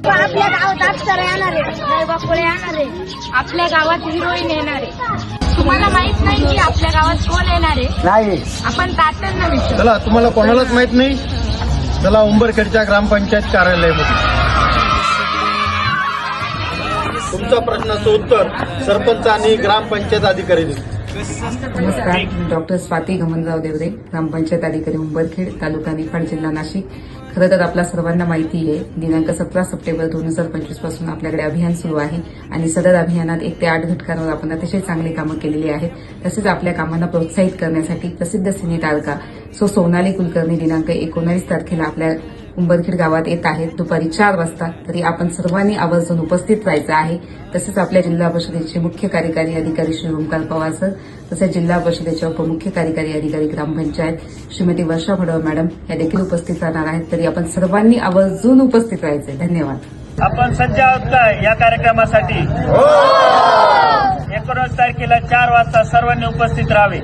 आपल्या गावात अप्सरा येणार आहे, दैवापुळे येणार आहे, आपल्या गावात हिरोईन येणार आहे. तुम्हाला माहित नाही की आपल्या गावात कोण येणार आहे? नाही. आपण तात्यांना विचारू. चला, तुम्हाला कोणालाच माहित नाही, चला उंबरखेडच्या ग्रामपंचायत कार्यालयामध्ये तुमच्या प्रश्नाचं उत्तर सरपंच आणि ग्रामपंचायत अधिकारी देतील. नमस्कार, मी डॉक्टर स्वाती गमनराव देवरे, ग्रामपंचायत अधिकारी उंबरखेड, तालुका निफाड, जिल्हा नाशिक. खरं तर आपल्या सर्वांना माहिती आहे, दिनांक 17 सप्टेंबर 2025 पासून आपल्याकडे अभियान सुरू आहे आणि सदर अभियानात 1 ते 8 घटकांवर आपण अतिशय चांगली कामं केलेली आहेत. तसेच आपल्या कामांना प्रोत्साहित करण्यासाठी प्रसिद्ध सिने तारका सोनाली कुलकर्णी दिनांक 19 तारखेला आपल्या उंबरखेड गावात येत आहेत दुपारी 4 वाजता. तरी आपण सर्वांनी आवर्जून उपस्थित राहायचं आहे. तसेच आपल्या जिल्हा परिषदेचे मुख्य कार्यकारी अधिकारी श्री ओमकार पवार सर, तसेच जिल्हा परिषदेच्या उपमुख्य कार्यकारी अधिकारी ग्रामपंचायत श्रीमती वर्षा भडव मॅडम या देखील उपस्थित राहणार आहेत. तरी आपण सर्वांनी आवर्जून उपस्थित राहायचे. धन्यवाद. आपण सज्ज आहोत का या कार्यक्रमासाठी? 19 तारखेला 4 वाजता सर्वांनी उपस्थित राहावे.